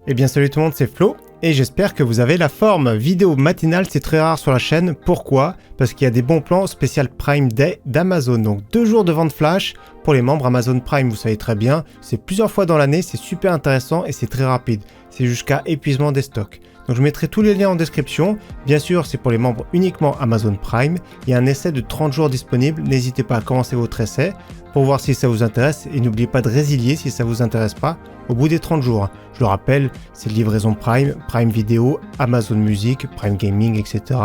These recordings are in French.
Eh bien salut tout le monde, c'est Flo et j'espère que vous avez la forme. Vidéo matinale, c'est très rare sur la chaîne. Pourquoi? Parce qu'il y a des bons plans spécial Prime Day d'Amazon. Donc 2 jours de vente flash pour les membres Amazon Prime, vous savez très bien. C'est plusieurs fois dans l'année, c'est super intéressant et c'est très rapide. C'est jusqu'à épuisement des stocks. Donc je mettrai tous les liens en description. Bien sûr, c'est pour les membres uniquement Amazon Prime. Il y a un essai de 30 jours disponible. N'hésitez pas à commencer votre essai pour voir si ça vous intéresse. Et n'oubliez pas de résilier si ça vous intéresse pas au bout des 30 jours. Je le rappelle, c'est livraison Prime, Prime Vidéo, Amazon Music, Prime Gaming, etc.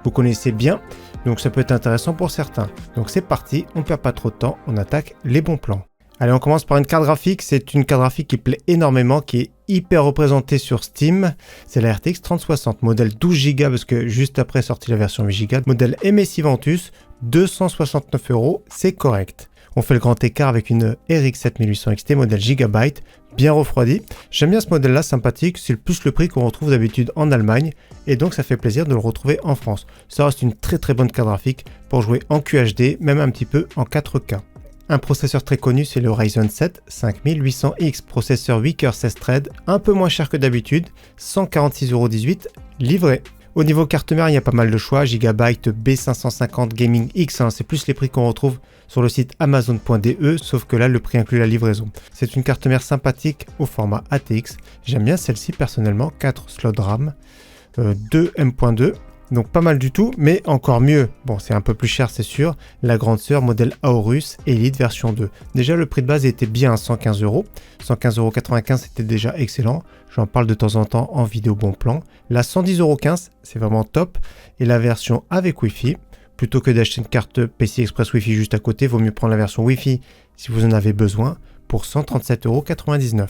Vous connaissez bien, donc ça peut être intéressant pour certains. Donc c'est parti, on ne perd pas trop de temps, on attaque les bons plans. Allez, on commence par une carte graphique. C'est une carte graphique qui plaît énormément, qui est hyper représentée sur Steam. C'est la RTX 3060, modèle 12 Go, parce que juste après est sortie la version 8 Go. Modèle MSI Ventus, 269 €, c'est correct. On fait le grand écart avec une RX 7800 XT, modèle Gigabyte, bien refroidi. J'aime bien ce modèle-là, sympathique. C'est plus le prix qu'on retrouve d'habitude en Allemagne. Et donc, ça fait plaisir de le retrouver en France. Ça reste une très très bonne carte graphique pour jouer en QHD, même un petit peu en 4K. Un processeur très connu, c'est le Ryzen 7 5800X, processeur 8 cœurs 16 threads, un peu moins cher que d'habitude, 146,18 € livré. Au niveau carte mère, il y a pas mal de choix, Gigabyte B550 Gaming X, c'est plus les prix qu'on retrouve sur le site amazon.de, sauf que là, le prix inclut la livraison. C'est une carte mère sympathique au format ATX, j'aime bien celle-ci personnellement, 4 slots RAM, 2 M.2, donc pas mal du tout, mais encore mieux, bon c'est un peu plus cher c'est sûr, la grande sœur modèle Aorus Elite version 2. Déjà le prix de base était bien à 115 €, 115,95 € c'était déjà excellent, j'en parle de temps en temps en vidéo bon plan. La 110,15 €, c'est vraiment top, et la version avec Wi-Fi, plutôt que d'acheter une carte PCI Express Wi-Fi juste à côté, vaut mieux prendre la version Wi-Fi si vous en avez besoin, pour 137,99 €.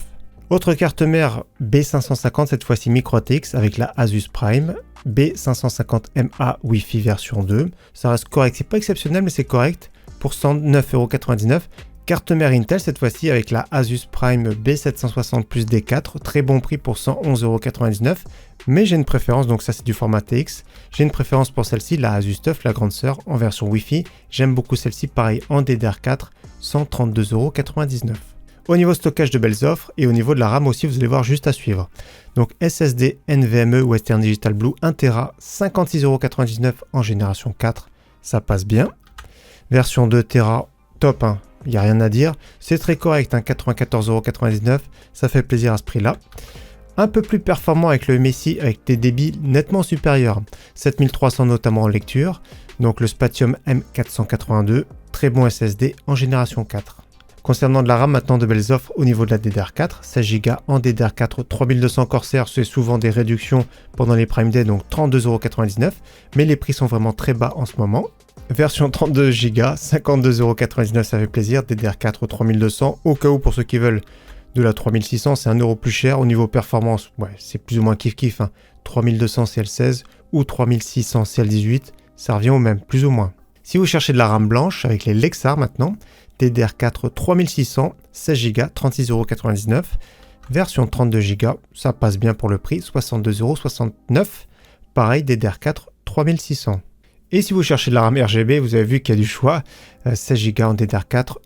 Autre carte mère B550, cette fois-ci micro ATX avec la Asus Prime, B550MA Wi-Fi version 2. Ça reste correct, c'est pas exceptionnel mais c'est correct pour 109,99 €. Carte mère Intel cette fois-ci avec la Asus Prime B760 plus D4, très bon prix pour 111,99 €. Mais j'ai une préférence, donc ça c'est du format TX. J'ai une préférence pour celle-ci, la Asus TUF, la grande sœur en version Wi-Fi. J'aime beaucoup celle-ci, pareil en DDR4, 132,99 €. Au niveau stockage, de belles offres, et au niveau de la RAM aussi, vous allez voir juste à suivre. Donc SSD NVMe Western Digital Blue 1 Tera, 56,99 € en génération 4, ça passe bien. Version 2 Tera, top, il n'y a rien à dire. C'est très correct, 94,99 €, ça fait plaisir à ce prix-là. Un peu plus performant avec le MSI, avec des débits nettement supérieurs. 7300 notamment en lecture. Donc le Spatium M482, très bon SSD en génération 4. Concernant de la RAM, maintenant de belles offres au niveau de la DDR4, 16 Go en DDR4 3200 Corsair, c'est souvent des réductions pendant les Prime Day, donc 32,99 €, mais les prix sont vraiment très bas en ce moment. Version 32 Go, 52,99 €, ça fait plaisir, DDR4 3200, au cas où pour ceux qui veulent de la 3600, c'est 1 € plus cher. Au niveau performance, ouais, c'est plus ou moins kiff-kiff, 3200 CL16 ou 3600 CL18, ça revient au même, plus ou moins. Si vous cherchez de la RAM blanche avec les Lexar maintenant, DDR4 3600, 16 Go, 36,99 €. Version 32 Go, ça passe bien pour le prix, 62,69 €. Pareil, DDR4 3600. Et si vous cherchez de la RAM RGB, vous avez vu qu'il y a du choix. 16 Go en DDR4,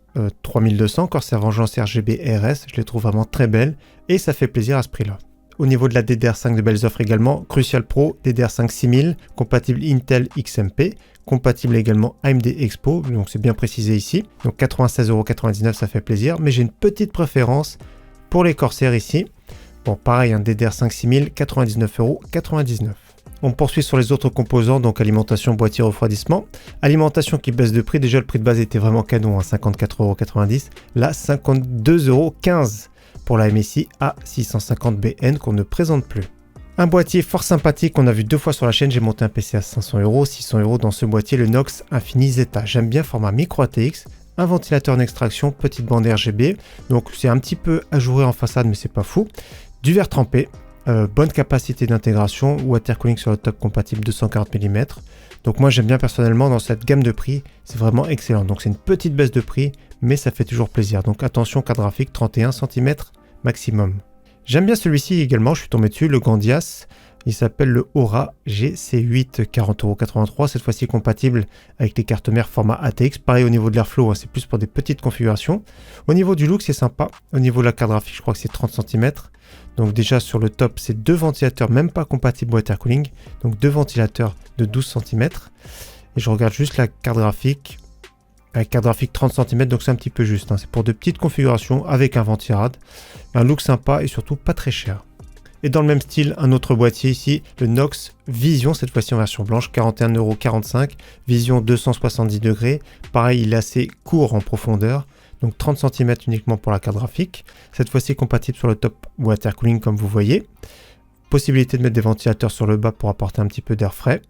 3200, Corsair Vengeance RGB RS, je les trouve vraiment très belles et ça fait plaisir à ce prix-là. Au niveau de la DDR5, de belles offres également. Crucial Pro, DDR5 6000, compatible Intel XMP, compatible également AMD Expo, donc c'est bien précisé ici. Donc 96,99 €, ça fait plaisir, mais j'ai une petite préférence pour les Corsair ici. Bon, pareil, un DDR5 6000, 99,99 €. On poursuit sur les autres composants, donc alimentation, boîtier, refroidissement. Alimentation qui baisse de prix, déjà le prix de base était vraiment canon, 54,90 €, là 52,15 € pour la MSI A650BN qu'on ne présente plus. Un boîtier fort sympathique, on a vu 2 fois sur la chaîne, j'ai monté un PC à 500 €, 600 € dans ce boîtier, le Nox Infini Zeta. J'aime bien format micro ATX, un ventilateur en extraction, petite bande RGB, donc c'est un petit peu ajouré en façade mais c'est pas fou. Du verre trempé, bonne capacité d'intégration, water cooling sur le top compatible 240 mm. Donc moi j'aime bien personnellement dans cette gamme de prix, c'est vraiment excellent. Donc c'est une petite baisse de prix, mais ça fait toujours plaisir. Donc attention, cadre graphique 31 cm maximum. J'aime bien celui-ci également, je suis tombé dessus, le Gandias. Il s'appelle le Aura GC8, 40,83 €, cette fois-ci compatible avec les cartes mères format ATX. Pareil au niveau de l'airflow, c'est plus pour des petites configurations. Au niveau du look, c'est sympa. Au niveau de la carte graphique, je crois que c'est 30 cm. Donc déjà sur le top, c'est deux ventilateurs même pas compatibles water cooling. Donc deux ventilateurs de 12 cm. Et je regarde juste la carte graphique. La carte graphique 30 cm, donc c'est un petit peu juste. Hein. C'est pour de petites configurations avec un ventirad. Un look sympa et surtout pas très cher. Et dans le même style, un autre boîtier ici, le Nox Vision, cette fois-ci en version blanche, 41,45 €, vision 270 degrés. Pareil, il est assez court en profondeur, donc 30 cm uniquement pour la carte graphique. Cette fois-ci compatible sur le top water cooling comme vous voyez. Possibilité de mettre des ventilateurs sur le bas pour apporter un petit peu d'air frais.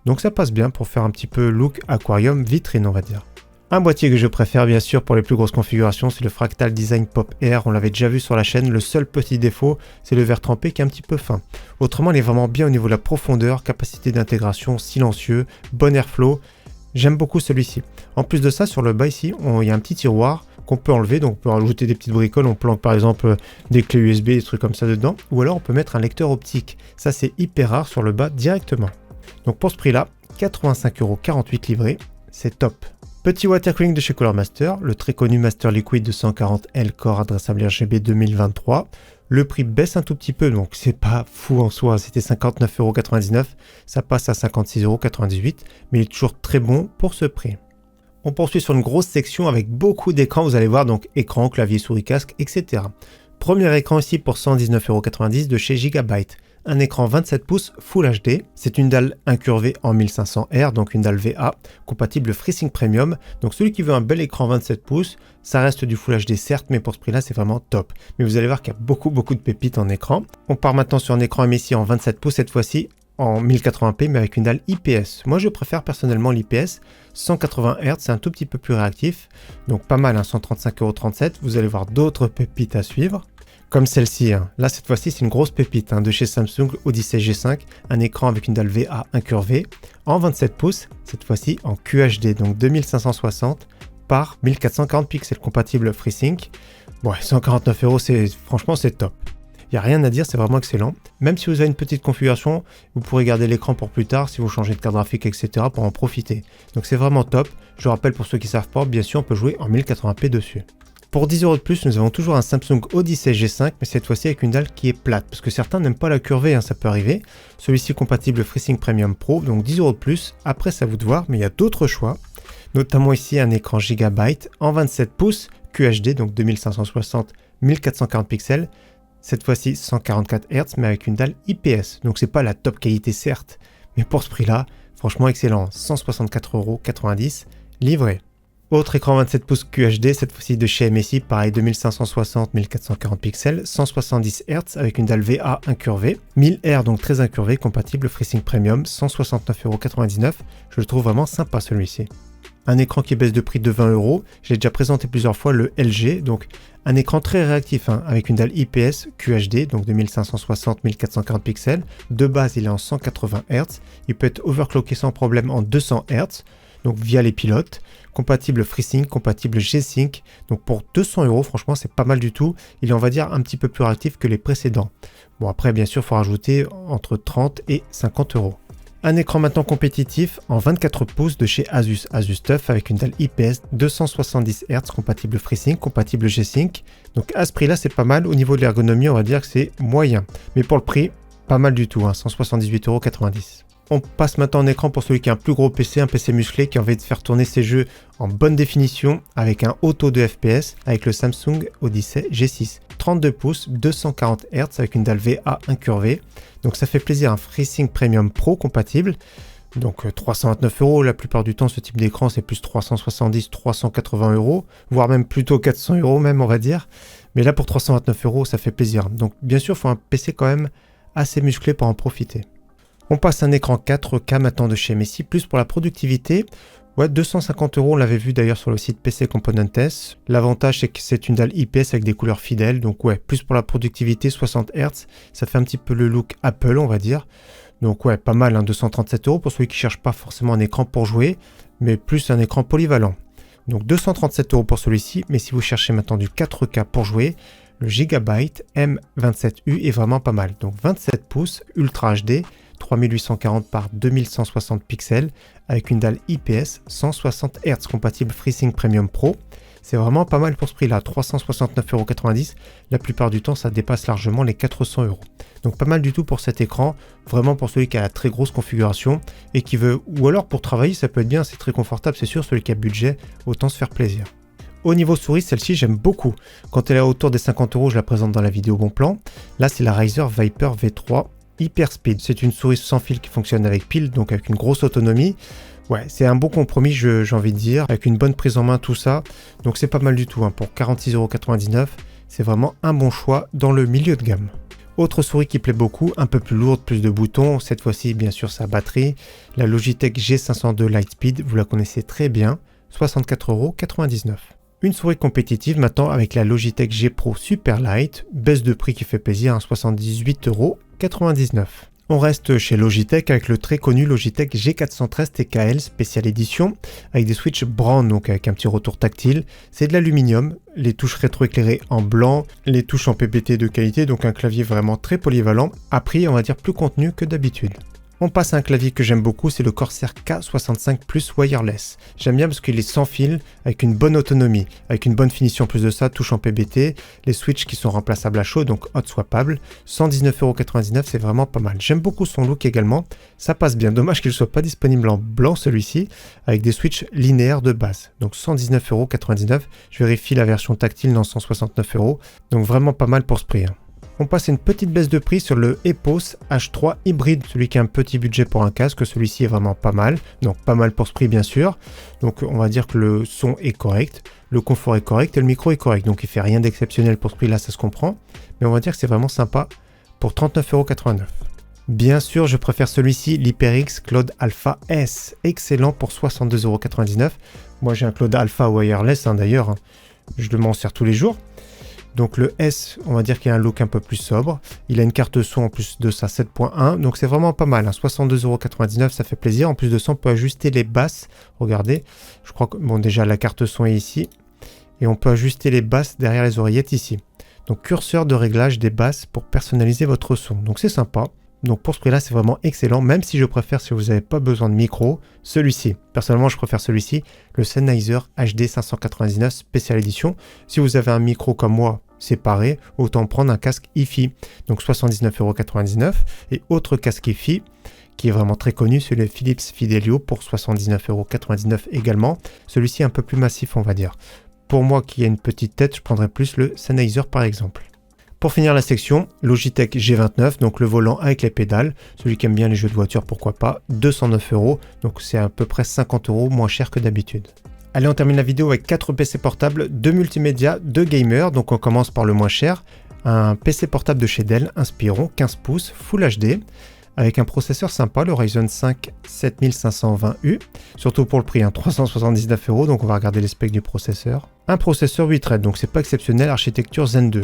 Donc ça passe bien pour faire un petit peu look aquarium vitrine on va dire. Un boîtier que je préfère bien sûr pour les plus grosses configurations, c'est le Fractal Design Pop Air. On l'avait déjà vu sur la chaîne. Le seul petit défaut, c'est le verre trempé qui est un petit peu fin. Autrement, il est vraiment bien au niveau de la profondeur, capacité d'intégration, silencieux, bon airflow. J'aime beaucoup celui-ci. En plus de ça, sur le bas ici, il y a un petit tiroir qu'on peut enlever. Donc on peut rajouter des petites bricoles. On planque par exemple des clés USB, des trucs comme ça dedans. Ou alors on peut mettre un lecteur optique. Ça, c'est hyper rare sur le bas directement. Donc pour ce prix-là, 85,48 € livré. C'est top. Petit water cooling de chez Cooler Master, le très connu Master Liquid de 140L Core adressable RGB 2023. Le prix baisse un tout petit peu, donc c'est pas fou en soi, c'était 59,99 €, ça passe à 56,98 €, mais il est toujours très bon pour ce prix. On poursuit sur une grosse section avec beaucoup d'écrans, vous allez voir, donc écran, clavier, souris, casque, etc. Premier écran ici pour 119,90 € de chez Gigabyte. Un écran 27 pouces Full HD, c'est une dalle incurvée en 1500R, donc une dalle VA, compatible FreeSync Premium. Donc celui qui veut un bel écran 27 pouces, ça reste du Full HD certes, mais pour ce prix-là, c'est vraiment top. Mais vous allez voir qu'il y a beaucoup de pépites en écran. On part maintenant sur un écran MSI en 27 pouces, cette fois-ci en 1080p, mais avec une dalle IPS. Moi, je préfère personnellement l'IPS. 180 Hz, c'est un tout petit peu plus réactif, donc pas mal, hein, 135,37 €. Vous allez voir d'autres pépites à suivre. Comme celle-ci, hein. Là cette fois-ci c'est une grosse pépite hein, de chez Samsung Odyssey G5, un écran avec une dalle VA incurvée en 27 pouces, cette fois-ci en QHD, donc 2560 par 1440 pixels, compatible FreeSync. Bon, 149 €, franchement c'est top. Il n'y a rien à dire, c'est vraiment excellent. Même si vous avez une petite configuration, vous pourrez garder l'écran pour plus tard, si vous changez de carte graphique, etc. pour en profiter. Donc c'est vraiment top. Je rappelle pour ceux qui ne savent pas, bien sûr on peut jouer en 1080p dessus. Pour 10 € de plus, nous avons toujours un Samsung Odyssey G5, mais cette fois-ci avec une dalle qui est plate, parce que certains n'aiment pas la curvée, hein, ça peut arriver. Celui-ci compatible FreeSync Premium Pro, donc 10 € de plus. Après, c'est à vous de voir, mais il y a d'autres choix, notamment ici un écran Gigabyte en 27 pouces QHD, donc 2560 1440 pixels. Cette fois-ci 144 Hz, mais avec une dalle IPS, donc c'est pas la top qualité certes, mais pour ce prix-là, franchement excellent, 164,90 € livré. Autre écran 27 pouces QHD, cette fois-ci de chez MSI, pareil 2560 1440 pixels, 170 Hz avec une dalle VA incurvée, 1000 R donc très incurvé, compatible FreeSync Premium, 169,99 €. Je le trouve vraiment sympa celui-ci. Un écran qui baisse de prix de 20 €, je l'ai déjà présenté plusieurs fois, le LG, donc un écran très réactif hein, avec une dalle IPS QHD, donc 2560 1440 pixels. De base, il est en 180 Hz, il peut être overclocké sans problème en 200 Hz. Donc via les pilotes, compatible FreeSync, compatible G-Sync, donc pour 200 €, franchement c'est pas mal du tout, il est on va dire un petit peu plus réactif que les précédents. Bon après bien sûr il faut rajouter entre 30 et 50 €. Un écran maintenant compétitif en 24 pouces de chez Asus, Asus TUF avec une dalle IPS 270 Hz, compatible FreeSync, compatible G-Sync, donc à ce prix là c'est pas mal, au niveau de l'ergonomie on va dire que c'est moyen, mais pour le prix pas mal du tout, hein, 178,90 €. On passe maintenant en écran pour celui qui a un plus gros PC, un PC musclé qui a envie de faire tourner ses jeux en bonne définition avec un haut taux de FPS avec le Samsung Odyssey G6. 32 pouces, 240 Hz avec une dalle VA incurvée. Donc ça fait plaisir, un FreeSync Premium Pro compatible. Donc 329 €, la plupart du temps ce type d'écran c'est plus 370, 380 €, voire même plutôt 400 € même on va dire. Mais là pour 329 € ça fait plaisir. Donc bien sûr il faut un PC quand même assez musclé pour en profiter. On passe un écran 4K maintenant de chez MSI, plus pour la productivité. Ouais, 250 €, on l'avait vu d'ailleurs sur le site PC Componentes. L'avantage c'est que c'est une dalle IPS avec des couleurs fidèles, donc ouais, plus pour la productivité, 60 Hz, ça fait un petit peu le look Apple on va dire. Donc ouais, pas mal, hein, 237 € pour celui qui cherche pas forcément un écran pour jouer, mais plus un écran polyvalent. Donc 237 € pour celui-ci, mais si vous cherchez maintenant du 4K pour jouer, le Gigabyte M27U est vraiment pas mal. Donc 27 pouces, Ultra HD, 3840 par 2160 pixels avec une dalle IPS 160 Hz compatible FreeSync Premium Pro. C'est vraiment pas mal pour ce prix-là, 369,90 €. La plupart du temps, ça dépasse largement les 400 €. Donc pas mal du tout pour cet écran, vraiment pour celui qui a la très grosse configuration et qui veut, ou alors pour travailler, ça peut être bien, c'est très confortable, c'est sûr, celui qui a budget, autant se faire plaisir. Au niveau souris, celle-ci j'aime beaucoup. Quand elle est autour des 50 €, je la présente dans la vidéo bon plan. Là, c'est la Razer Viper V3 Hyper Speed. C'est une souris sans fil qui fonctionne avec pile, donc avec une grosse autonomie. Ouais, c'est un bon compromis, j'ai envie de dire, avec une bonne prise en main, tout ça. Donc c'est pas mal du tout, hein. Pour 46,99 €, c'est vraiment un bon choix dans le milieu de gamme. Autre souris qui plaît beaucoup, un peu plus lourde, plus de boutons, cette fois-ci bien sûr sa batterie, la Logitech G502 Lightspeed, vous la connaissez très bien, 64,99 €. Une souris compétitive maintenant avec la Logitech G Pro Super Light, baisse de prix qui fait plaisir, 78,99 €. On reste chez Logitech avec le très connu Logitech G413 TKL spécial édition avec des switches Brown, donc avec un petit retour tactile. C'est de l'aluminium, les touches rétroéclairées en blanc, les touches en PBT de qualité, donc un clavier vraiment très polyvalent, à prix on va dire plus contenu que d'habitude. On passe à un clavier que j'aime beaucoup, c'est le Corsair K65 Plus Wireless. J'aime bien parce qu'il est sans fil, avec une bonne autonomie, avec une bonne finition en plus de ça, touche en PBT, les switches qui sont remplaçables à chaud, donc hot swappables. 119,99 €, c'est vraiment pas mal. J'aime beaucoup son look également, ça passe bien. Dommage qu'il ne soit pas disponible en blanc celui-ci, avec des switches linéaires de base. Donc 119,99 €, je vérifie la version tactile dans 169 €, donc vraiment pas mal pour ce prix, hein. On passe à une petite baisse de prix sur le Epos H3 hybride, celui qui a un petit budget pour un casque, celui-ci est vraiment pas mal, donc pas mal pour ce prix bien sûr. Donc on va dire que le son est correct, le confort est correct et le micro est correct, donc il fait rien d'exceptionnel pour ce prix là, ça se comprend, mais on va dire que c'est vraiment sympa pour 39,89 €. Bien sûr, je préfère celui-ci, l'HyperX Cloud Alpha S, excellent pour 62,99 €. Moi j'ai un Cloud Alpha wireless d'ailleurs, je m'en sers tous les jours. Donc le S, on va dire qu'il a un look un peu plus sobre. Il a une carte son en plus de ça 7.1. Donc c'est vraiment pas mal, 62,99 €, ça fait plaisir. En plus de ça, on peut ajuster les basses. Regardez, je crois que bon, déjà la carte son est ici. Et on peut ajuster les basses derrière les oreillettes ici. Donc curseur de réglage des basses pour personnaliser votre son. Donc c'est sympa. Donc pour ce prix-là, c'est vraiment excellent, même si je préfère, si vous n'avez pas besoin de micro, celui-ci. Personnellement, je préfère celui-ci, le Sennheiser HD 599 spécial édition. Si vous avez un micro comme moi, séparé, autant prendre un casque hi-fi. Donc 79,99 € et autre casque hi-fi qui est vraiment très connu, c'est le Philips Fidelio pour 79,99 € également. Celui-ci est un peu plus massif, on va dire. Pour moi qui ai une petite tête, je prendrais plus le Sennheiser par exemple. Pour finir la section, Logitech G29, donc le volant avec les pédales. Celui qui aime bien les jeux de voiture, pourquoi pas, 209 €, donc c'est à peu près 50 € moins cher que d'habitude. Allez, on termine la vidéo avec 4 PC portables, 2 multimédia, 2 gamers, donc on commence par le moins cher. Un PC portable de chez Dell, Inspiron, 15 pouces, Full HD, avec un processeur sympa, le Ryzen 5 7520U, surtout pour le prix, 379 €, donc on va regarder les specs du processeur. Un processeur 8 threads, donc c'est pas exceptionnel, architecture Zen 2.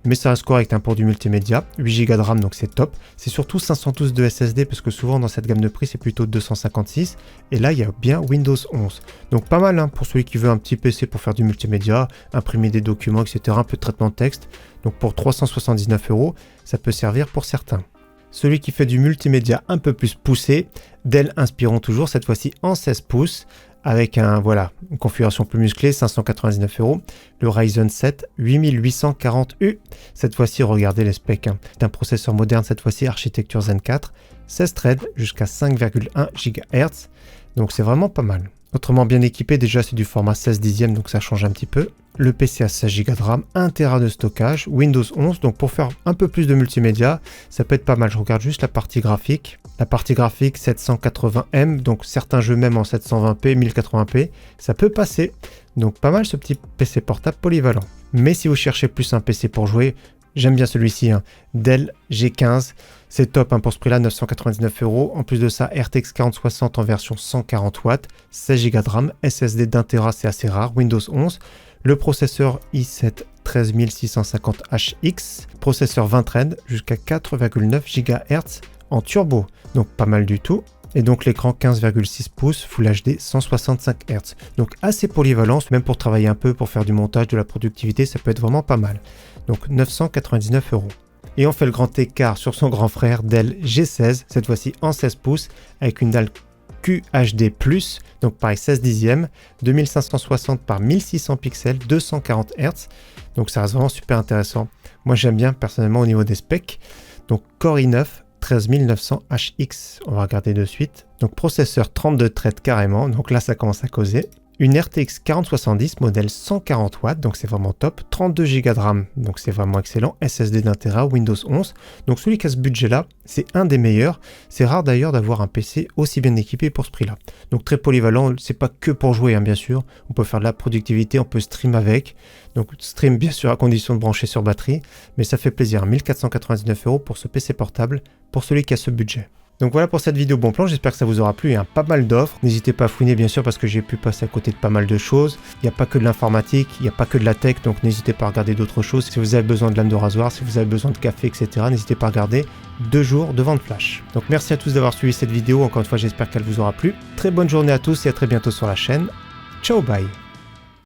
Mais ça reste correct pour du multimédia, 8 Go de RAM donc c'est top, c'est surtout 512 de SSD parce que souvent dans cette gamme de prix c'est plutôt 256 et là il y a bien Windows 11. Donc pas mal pour celui qui veut un petit PC pour faire du multimédia, imprimer des documents etc, un peu de traitement de texte, donc pour 379 € ça peut servir pour certains. Celui qui fait du multimédia un peu plus poussé, Dell Inspiron toujours, cette fois-ci en 16 pouces, avec une configuration plus musclée, 599 €, le Ryzen 7 8840U. Cette fois-ci, regardez les specs. C'est un processeur moderne, cette fois-ci architecture Zen 4, 16 threads jusqu'à 5,1 GHz. Donc c'est vraiment pas mal. Autrement bien équipé, déjà c'est du format 16 dixième, donc ça change un petit peu. Le PC a 16 Go de RAM, 1 Tera de stockage, Windows 11, donc pour faire un peu plus de multimédia, ça peut être pas mal. Je regarde juste la partie graphique. La partie graphique 780M, donc certains jeux même en 720p, 1080p, ça peut passer. Donc pas mal ce petit PC portable polyvalent. Mais si vous cherchez plus un PC pour jouer, j'aime bien celui-ci, Dell G15. C'est top pour ce prix-là, 999 €. En plus de ça, RTX 4060 en version 140 watts, 16 Go de RAM, SSD d'1 Tera, c'est assez rare, Windows 11. Le processeur i7 13650HX, processeur 20 threads jusqu'à 4,9 GHz en turbo, donc pas mal du tout. Et donc l'écran 15,6 pouces Full HD 165 Hz. Donc assez polyvalent, même pour travailler un peu, pour faire du montage, de la productivité, ça peut être vraiment pas mal. Donc 999 €. Et on fait le grand écart sur son grand frère Dell G16, cette fois-ci en 16 pouces, avec une dalle QHD+, donc pareil 16 dixièmes, 2560 par 1600 pixels, 240 Hz, donc ça reste vraiment super intéressant. Moi j'aime bien personnellement au niveau des specs. Donc Core i9 13900 HX, on va regarder de suite. Donc processeur 32 threads carrément, donc là ça commence à causer. Une RTX 4070 modèle 140 watts, donc c'est vraiment top. 32 Go de RAM, donc c'est vraiment excellent. SSD d'1 Tera, Windows 11. Donc celui qui a ce budget-là, c'est un des meilleurs. C'est rare d'ailleurs d'avoir un PC aussi bien équipé pour ce prix-là. Donc très polyvalent, c'est pas que pour jouer, hein, bien sûr. On peut faire de la productivité, on peut stream avec. Donc stream bien sûr à condition de brancher sur batterie, mais ça fait plaisir. 1499 € pour ce PC portable, pour celui qui a ce budget. Donc voilà pour cette vidéo bon plan, j'espère que ça vous aura plu, il y a pas mal d'offres. N'hésitez pas à fouiner bien sûr parce que j'ai pu passer à côté de pas mal de choses. Il n'y a pas que de l'informatique, il n'y a pas que de la tech, donc n'hésitez pas à regarder d'autres choses. Si vous avez besoin de lame de rasoir, si vous avez besoin de café, etc., n'hésitez pas à regarder 2 jours de vente flash. Donc merci à tous d'avoir suivi cette vidéo, encore une fois j'espère qu'elle vous aura plu. Très bonne journée à tous et à très bientôt sur la chaîne. Ciao, bye.